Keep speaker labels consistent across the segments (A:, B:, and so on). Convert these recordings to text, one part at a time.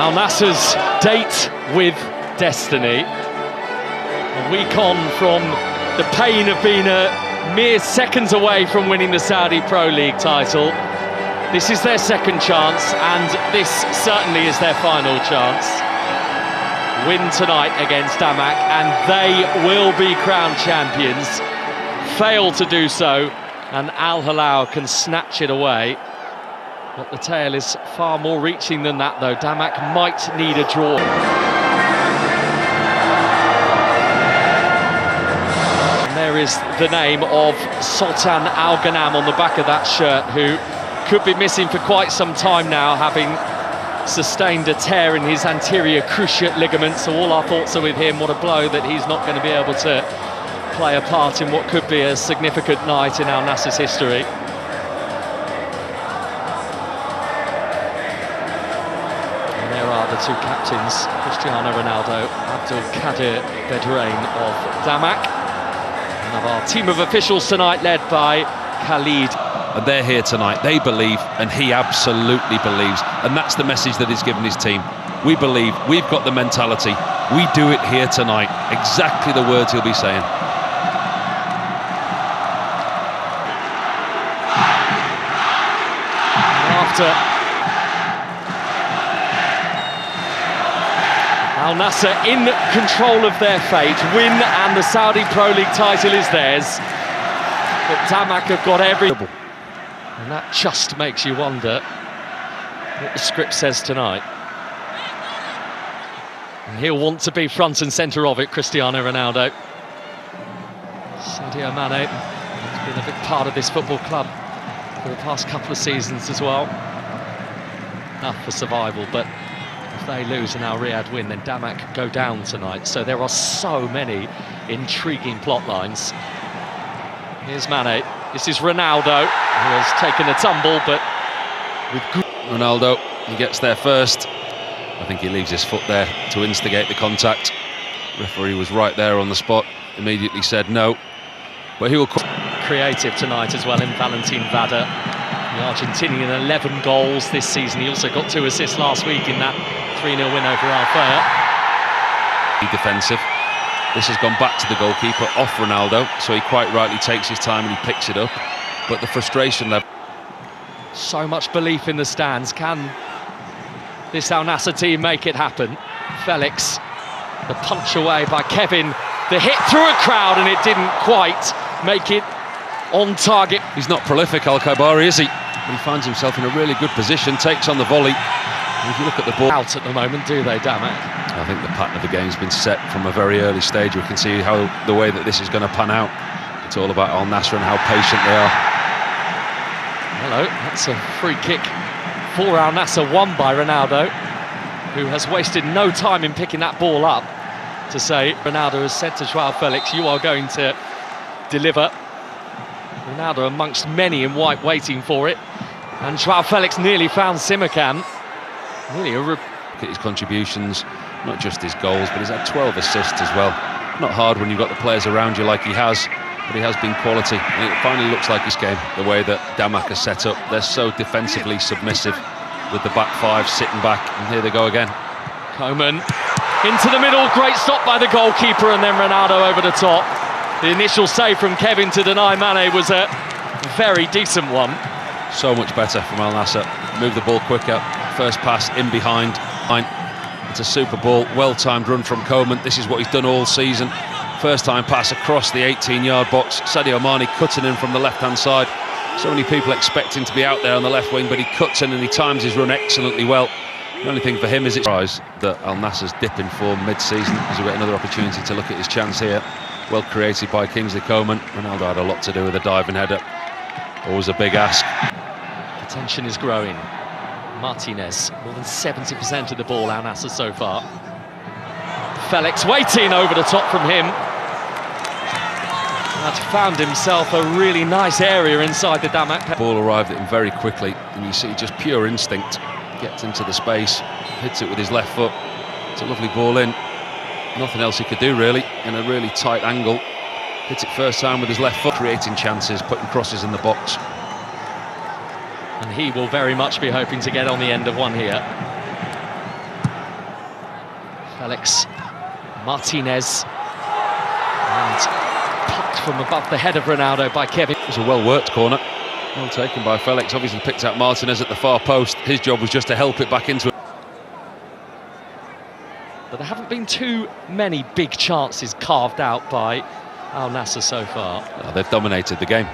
A: Al Nassr's date with destiny. A week on from the pain of being a mere seconds away from winning the Saudi Pro League title. This is their second chance, and this certainly is their final chance. Win tonight against Damak, and they will be crowned champions. Fail to do so, and Al Hilal can snatch it away. But the tale is far more reaching than that, though. Damak might need a draw. And there is the name of Sultan Al Ghanam on the back of that shirt, who could be missing for quite some time now, having sustained a tear in his anterior cruciate ligament. So all our thoughts are with him. What a blow that he's not going to be able to play a part in what could be a significant night in Al Nassr's history. The two captains, Cristiano Ronaldo, Abdul Qadir Bedrain of Damak, and of our team of officials tonight led by Khalid.
B: And they're here tonight, they believe, and he absolutely believes, and that's the message that he's given his team. We believe, we've got the mentality, we do it here tonight. Exactly the words he'll be saying.
A: After Al Nassr in control of their fate, win and the Saudi Pro League title is theirs. But Damak have got everything. And that just makes you wonder what the script says tonight. And he'll want to be front and centre of it, Cristiano Ronaldo. Sadio Mane has been a big part of this football club for the past couple of seasons as well. Enough for survival, but if they lose and Al Riyadh win, then Damak go down tonight. So there are so many intriguing plot lines. Here's Mane. This is Ronaldo, who has taken a tumble, but with good...
B: Ronaldo, he gets there first. I think he leaves his foot there to instigate the contact. Referee was right there on the spot, immediately said no. But he will...
A: Creative tonight as well in Valentin Vada. The Argentinian, 11 goals this season. He also got 2 assists last week in that 3-0 win over Alfea.
B: Defensive. This has gone back to the goalkeeper, off Ronaldo, so he quite rightly takes his time and he picks it up. But the frustration level...
A: So much belief in the stands. Can this Al Nassr team make it happen? Felix, the punch away by Kevin. The hit through a crowd, and it didn't quite make it on target.
B: He's not prolific, Al-Khaibari, is he? But he finds himself in a really good position, takes on the volley. And if you look at the ball...
A: Out at the moment, do they, Damak?
B: I think the pattern of the game's been set from a very early stage. We can see how the way that this is going to pan out. It's all about Al Nassr and how patient they are.
A: Hello, that's a free kick for Al Nassr, won by Ronaldo, who has wasted no time in picking that ball up to say, Ronaldo has said to Joao Felix, you are going to deliver. Ronaldo amongst many in white waiting for it, and Joao Felix nearly found Simakan. Really look
B: at his contributions, not just his goals, but he's had 12 assists as well. Not hard when you've got the players around you like he has, but he has been quality. And it finally looks like his game, the way that Damak is set up. They're so defensively submissive with the back five sitting back, and here they go again.
A: Coman into the middle, great stop by the goalkeeper, and then Ronaldo over the top. The initial save from Kevin to deny Mane was a very decent one.
B: So much better from Al Nassr. Move the ball quicker. First pass in behind. It's a super ball. Well-timed run from Coman. This is what he's done all season. First time pass across the 18-yard box. Sadio Mane cutting in from the left-hand side. So many people expecting to be out there on the left wing, but he cuts in and he times his run excellently well. The only thing for him is it's surprise that Al Nassr's dip in form mid-season, as we get another opportunity to look at his chance here. Well created by Kingsley Coman. Ronaldo had a lot to do with a diving header. Always a big ask.
A: The tension is growing. Martinez, more than 70% of the ball, Al Nassr so far. Felix waiting over the top from him. Had found himself a really nice area inside the Damak.
B: Ball arrived at him very quickly, and you see just pure instinct. Gets into the space, hits it with his left foot. It's a lovely ball in. Nothing else he could do really, in a really tight angle. Hits it first time with his left foot, creating chances, putting crosses in the box.
A: And he will very much be hoping to get on the end of one here. Felix Martinez, and plucked from above the head of Ronaldo by Kevin.
B: It was a well-worked corner, well taken by Felix. Obviously picked out Martinez at the far post. His job was just to help it back into it.
A: But there haven't been too many big chances carved out by Al Nassr so far.
B: No, they've dominated the game.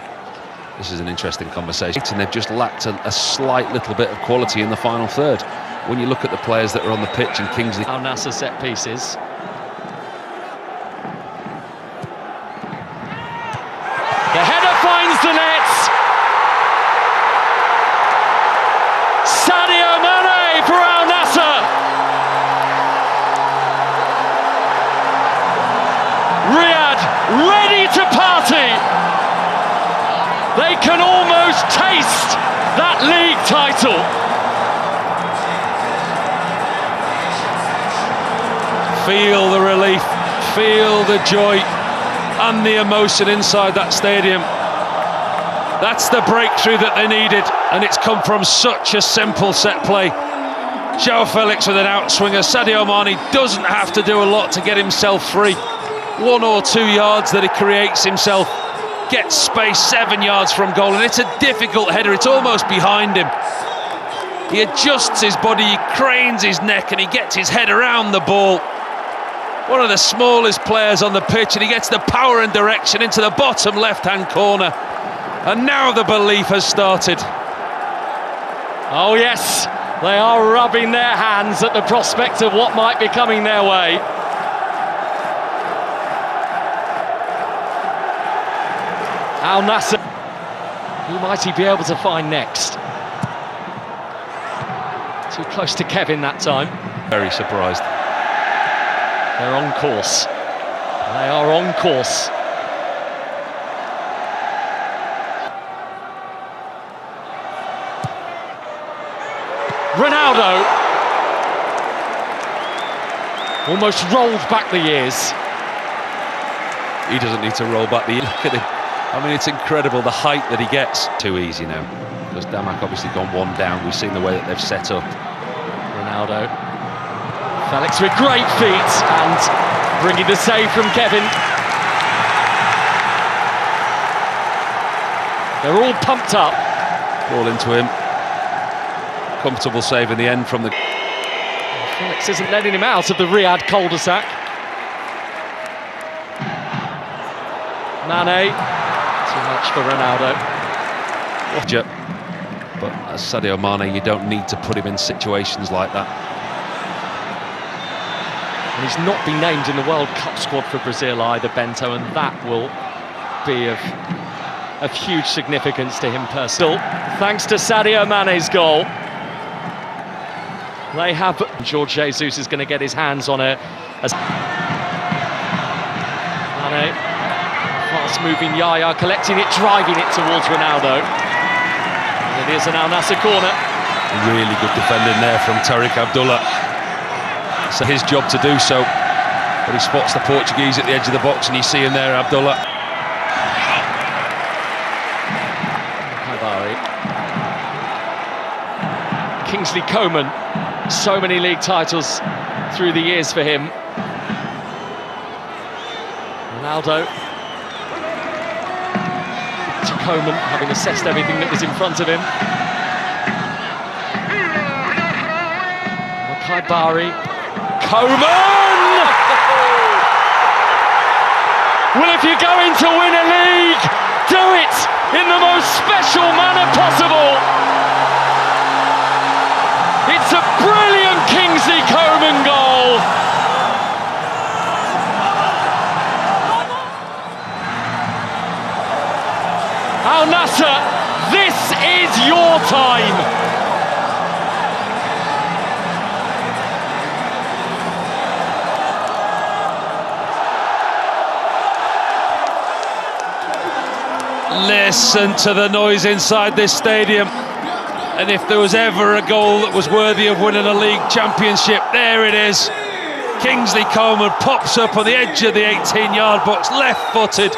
B: This is an interesting conversation, and they've just lacked a slight little bit of quality in the final third. When you look at the players that are on the pitch in Kingsley...
A: Al Nassr set pieces. The header finds the net. Sadio Mane for Al Nassr. Riyadh ready to party. They can almost taste that league title.
B: Feel the relief, feel the joy and the emotion inside that stadium. That's the breakthrough that they needed, and it's come from such a simple set play. João Felix with an outswinger. Sadio Mane doesn't have to do a lot to get himself free. 1 or 2 yards that he creates himself, gets space 7 yards from goal, and it's a difficult header. It's almost behind him. He adjusts his body, he cranes his neck, and he gets his head around the ball. One of the smallest players on the pitch, and he gets the power and direction into the bottom left-hand corner. And now the belief has started.
A: Oh yes, they are rubbing their hands at the prospect of what might be coming their way. Al Nassr, who might he be able to find next? Too close to Kevin that time.
B: Very surprised.
A: They're on course. They are on course. Ronaldo almost rolled back the years.
B: He doesn't need to roll back the years. Look at him. I mean, it's incredible the height that he gets. Too easy now, because Damak obviously gone one down. We've seen the way that they've set up.
A: Ronaldo. Felix with great feet and bringing the save from Kevin. They're all pumped up.
B: Ball into him. Comfortable save in the end from the...
A: Felix isn't letting him out of the Riyadh cul-de-sac. Mane. Too much for Ronaldo.
B: But as Sadio Mane, you don't need to put him in situations like that.
A: And he's not been named in the World Cup squad for Brazil either, Bento, and that will be of huge significance to him personally. Thanks to Sadio Mane's goal. They have... Jorge Jesus is going to get his hands on a Mane, fast-moving Yaya, collecting it, driving it towards Ronaldo. And it is an Al Nassr corner.
B: Really good defending there from Tariq Abdullah. So his job to do so, but he spots the Portuguese at the edge of the box, and you see him there, Abdullah.
A: Kingsley Coman, so many league titles through the years for him. Ronaldo to Coman, having assessed everything that was in front of him. Bari. Coman! Well, if you're going to win a league, do it in the most special manner possible. It's a brilliant Kingsley Coman goal. Al Nassr, this is your time.
B: Listen to the noise inside this stadium. And if there was ever a goal that was worthy of winning a league championship, there it is. Kingsley Coman pops up on the edge of the 18-yard box, left-footed.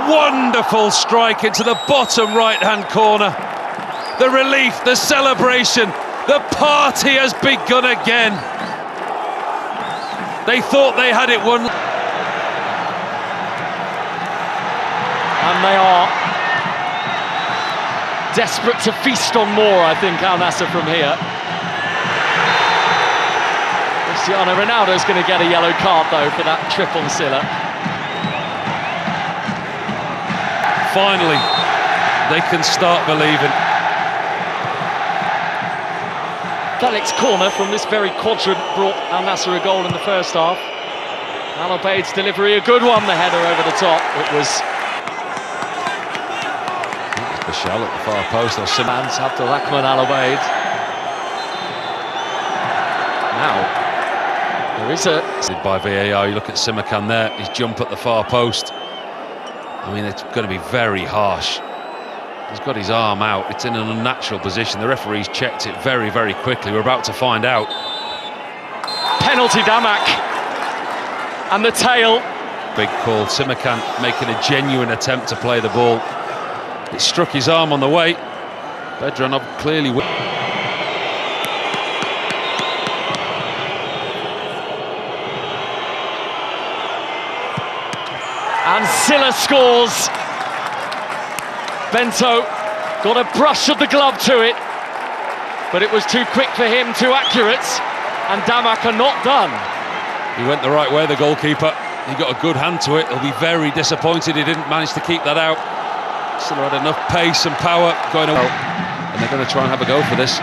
B: Wonderful strike into the bottom right-hand corner. The relief, the celebration, the party has begun again. They thought they had it won.
A: And they are desperate to feast on more, I think, Al Nassr from here. Cristiano Ronaldo's going to get a yellow card, though, for that trip on Silla.
B: Finally, they can start believing.
A: Felix corner from this very quadrant brought Al Nassr a goal in the first half. Al Obeid's delivery, a good one, the header over the top. It was
B: Bashal at the far post, or
A: Simans Abdulrahman Al Obeid. Now there is a
B: by VAR. You look at Simakan there, his jump at the far post. I mean, it's going to be very harsh. He's got his arm out, it's in an unnatural position. The referee's checked it very, very quickly. We're about to find out.
A: Penalty, Damak. And the tail.
B: Big call. Simakan making a genuine attempt to play the ball. It struck his arm on the way. Bedranov clearly...
A: And Silla scores. Bento got a brush of the glove to it, but it was too quick for him, too accurate, and Damak are not done.
B: He went the right way, the goalkeeper. He got a good hand to it. He'll be very disappointed he didn't manage to keep that out. Silla had enough pace and power going away, and they're going to try and have a go for this.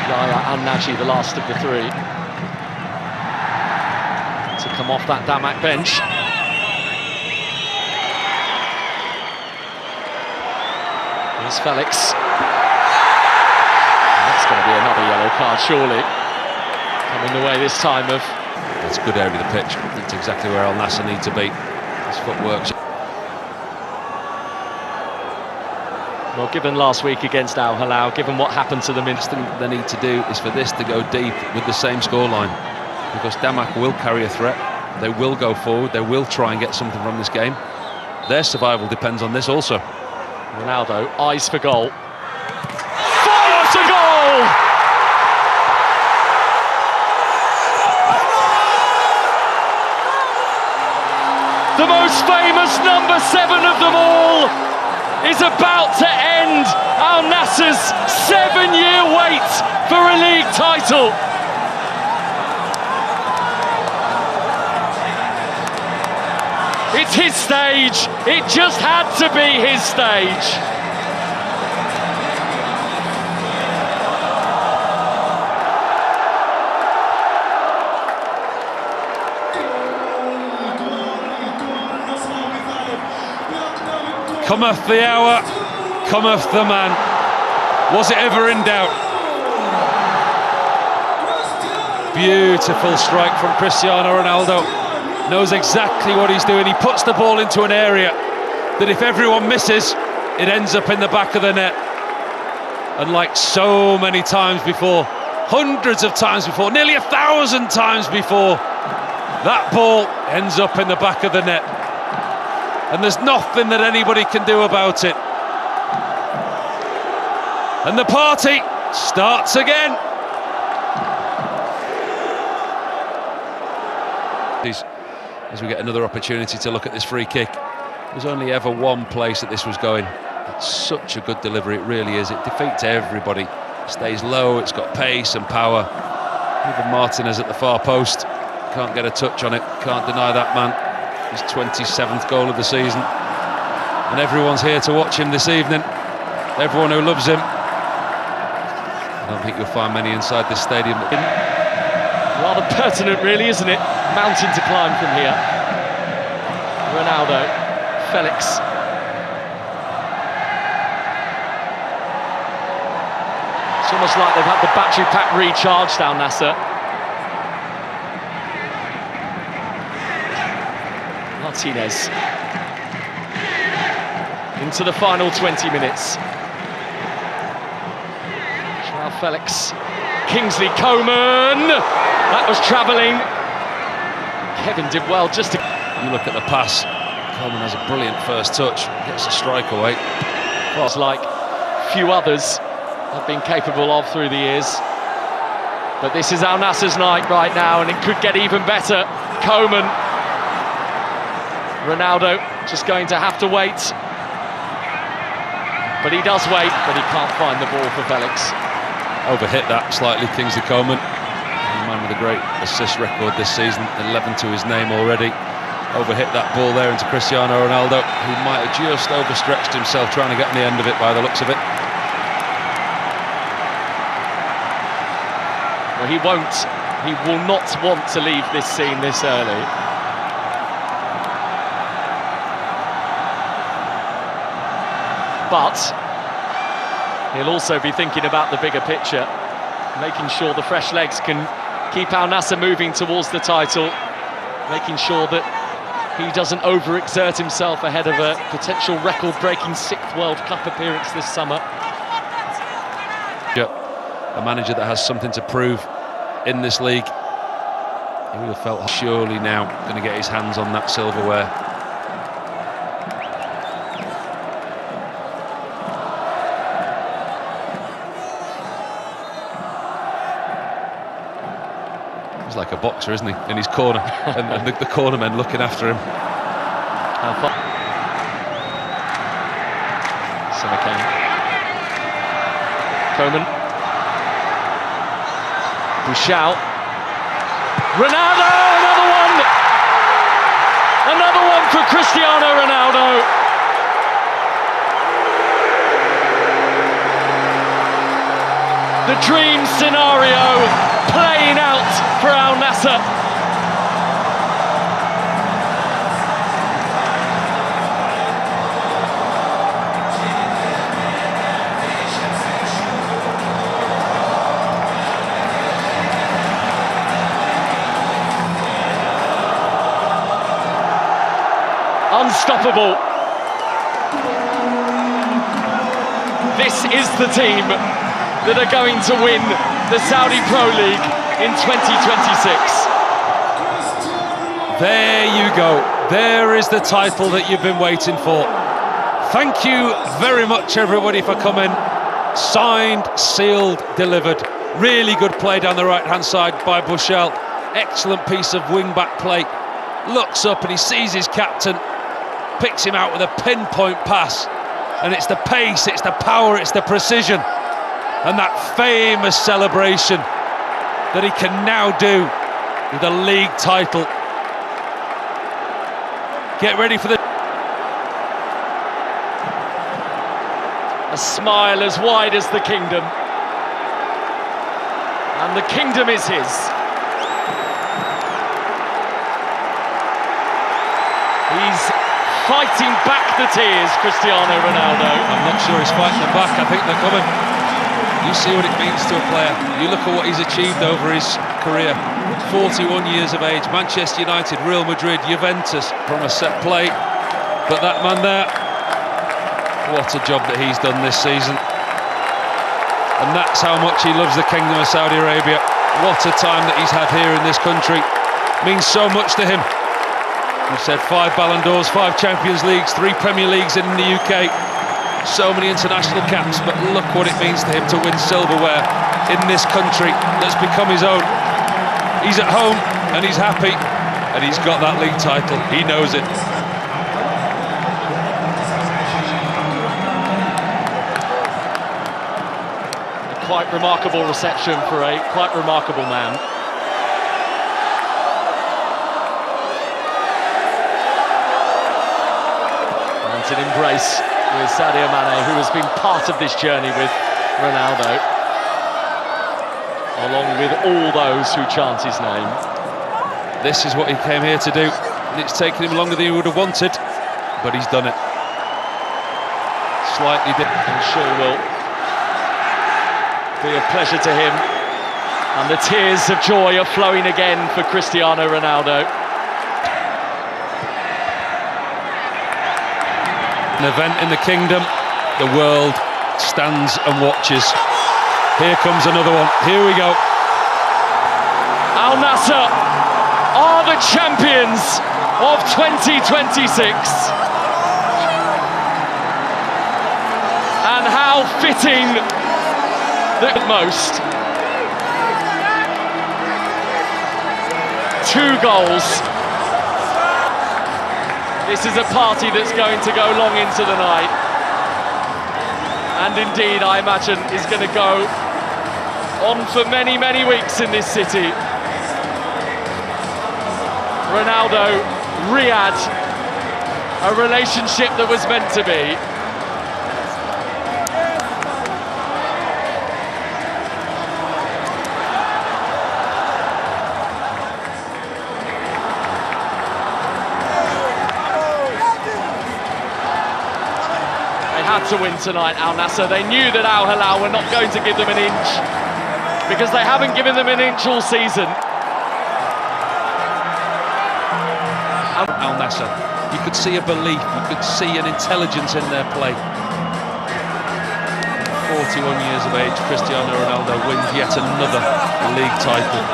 A: Yahya Al-Naji, the last of the three, to come off that Damak bench. Here's Felix. That's going to be another yellow card, surely. Coming the way this time of...
B: That's good area of the pitch. That's exactly where Al Nassr need to be. His footwork.
A: Well, given last week against Al Hilal, given what happened to them,
B: The thing they need to do is for this to go deep with the same scoreline, because Damak will carry a threat. They will go forward. They will try and get something from this game. Their survival depends on this also.
A: Ronaldo, eyes for goal. Fires a goal! The most famous number 7 of them all is about to end Al Nassr's 7-year wait for a league title. It's his stage. It just had to be his stage.
B: Cometh the hour, cometh the man. Was it ever in doubt? Beautiful strike from Cristiano Ronaldo. Knows exactly what he's doing. He puts the ball into an area that if everyone misses, it ends up in the back of the net. And like so many times before, hundreds of times before, nearly 1,000 times before, that ball ends up in the back of the net. And there's nothing that anybody can do about it. And the party starts again. As we get another opportunity to look at this free kick. There's only ever one place that this was going. It's such a good delivery, it really is. It defeats everybody. It stays low, it's got pace and power. Even Martinez at the far post can't get a touch on it, can't deny that man. His 27th goal of the season. And everyone's here to watch him this evening. Everyone who loves him. I don't think you'll find many inside this stadium.
A: Rather pertinent, really, isn't it? Mountain to climb from here. Ronaldo, Felix. It's almost like they've had the battery pack recharged, Al Nassr. Martinez. Into the final 20 minutes. Joao Felix. Kingsley Coman. That was travelling. Kevin did well just to...
B: You look at the pass. Coleman has a brilliant first touch. Gets a strike away.
A: Well, like few others have been capable of through the years. But this is Al Nassr's night right now, and it could get even better. Koeman. Ronaldo just going to have to wait. But he does wait, but he can't find the ball for Felix.
B: Overhit that slightly, Kingsley Coman. A man with a great assist record this season, 11 to his name already. Overhit that ball there into Cristiano Ronaldo, who might have just overstretched himself trying to get on the end of it by the looks of it.
A: Well, he will not want to leave this scene this early. But he'll also be thinking about the bigger picture, making sure the fresh legs can keep Al Nassr moving towards the title, making sure that he doesn't overexert himself ahead of a potential record-breaking 6th World Cup appearance this summer.
B: A manager that has something to prove in this league. He would have felt surely now going to get his hands on that silverware. He's like a boxer, isn't he, in his corner, and the corner men looking after him.
A: Koeman. Bouchal. Ronaldo, another one! Another one for Cristiano Ronaldo. The dream scenario playing out for Al Nassr. Unstoppable. This is the team that are going to win the Saudi Pro League in 2026.
B: There you go. There is the title that you've been waiting for. Thank you very much, everybody, for coming. Signed, sealed, delivered. Really good play down the right-hand side by Bouchal. Excellent piece of wing-back play. Looks up and he sees his captain. Picks him out with a pinpoint pass, and it's the pace, it's the power, it's the precision, and that famous celebration that he can now do with a league title. Get ready for
A: a smile as wide as the kingdom, and the kingdom is his. He's fighting back the tears, Cristiano Ronaldo.
B: I'm not sure he's fighting them back, I think they're coming. You see what it means to a player. You look at what he's achieved over his career. 41 years of age, Manchester United, Real Madrid, Juventus, from a set play. But that man there, what a job that he's done this season. And that's how much he loves the Kingdom of Saudi Arabia. What a time that he's had here in this country. Means so much to him. We've said 5 Ballon d'Ors, 5 Champions Leagues, 3 Premier Leagues in the UK. So many international caps, but look what it means to him to win silverware in this country that's become his own. He's at home and he's happy, and he's got that league title. He knows it.
A: A quite remarkable reception for a quite remarkable man. An embrace with Sadio Mane, who has been part of this journey with Ronaldo, along with all those who chant his name.
B: This is what he came here to do, and it's taken him longer than he would have wanted, but he's done it. Slightly different.
A: I'm sure will be a pleasure to him, and the tears of joy are flowing again for Cristiano Ronaldo.
B: An event in the kingdom, the world stands and watches. Here comes another one. Here we go.
A: Al Nassr are the champions of 2026. And how fitting the most. 2 goals. This is a party that's going to go long into the night. And indeed, I imagine, is going to go on for many, many weeks in this city. Ronaldo, Riyadh, a relationship that was meant to be. To win tonight, Al Nassr. They knew that Al Hilal were not going to give them an inch, because they haven't given them an inch all season.
B: Al Nassr, you could see a belief, you could see an intelligence in their play. 41 years of age, Cristiano Ronaldo wins yet another league title.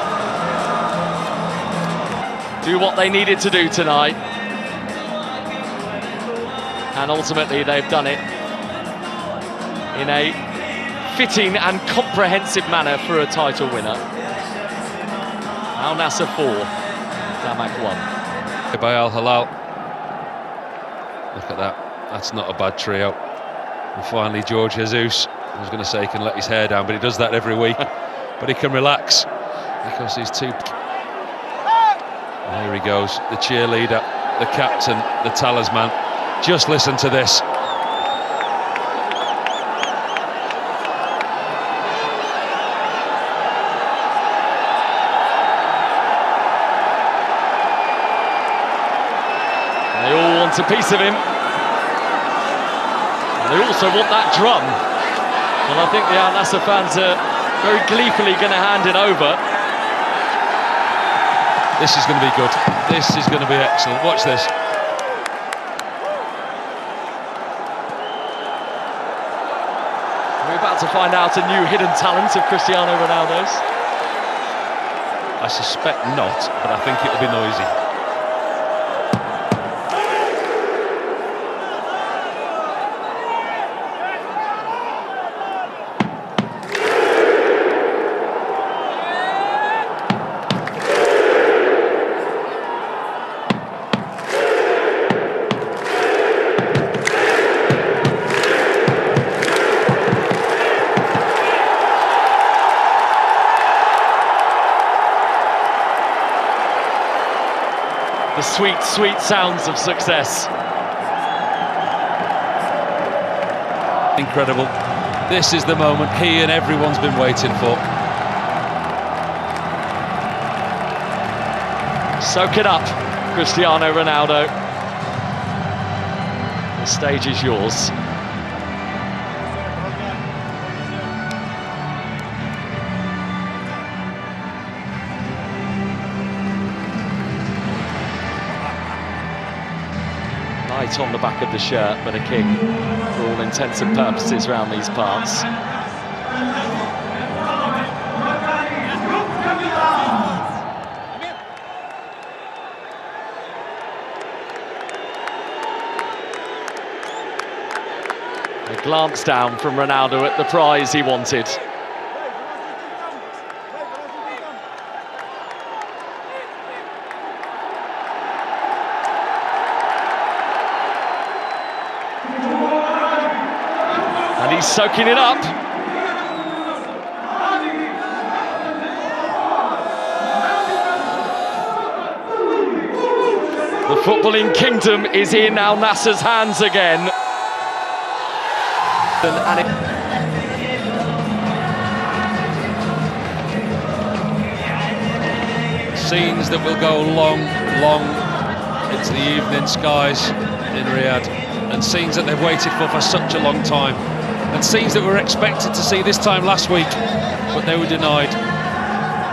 A: Do what they needed to do tonight, and ultimately they've done it in a fitting and comprehensive manner for a title winner. Al Nassr 4, Zamalek 1.
B: By Al Hilal. Look at that, that's not a bad trio. And finally George Jesus, I was going to say he can let his hair down, but he does that every week. But he can relax, because he's too... And here he goes, the cheerleader, the captain, the talisman. Just listen to this.
A: They all want a piece of him. And they also want that drum. And I think the Al Nassr fans are very gleefully going to hand it over.
B: This is going to be good. This is going to be excellent. Watch this.
A: We're about to find out a new hidden talent of Cristiano Ronaldo's.
B: I suspect not, but I think it'll be noisy.
A: The sweet, sweet sounds of success.
B: Incredible. This is the moment he and everyone's been waiting for.
A: Soak it up, Cristiano Ronaldo. The stage is yours. Light on the back of the shirt, but a king for all intents and purposes around these parts. A glance down from Ronaldo at the prize he wanted. And he's soaking it up. The footballing kingdom is in Al Nassr's hands again.
B: Scenes that will go long, long into the evening skies in Riyadh, and scenes that they've waited for such a long time, and scenes that we were expected to see this time last week, but they were denied.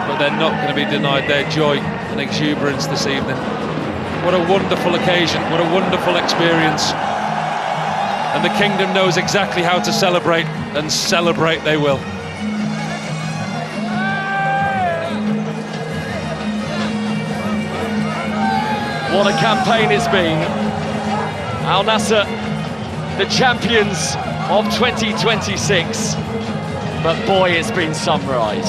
B: But they're not going to be denied their joy and exuberance this evening. What a wonderful occasion, what a wonderful experience. And the kingdom knows exactly how to celebrate, and celebrate they will.
A: What a campaign it's been. Al Nassr, the champions of 2026. But boy, it's been some ride.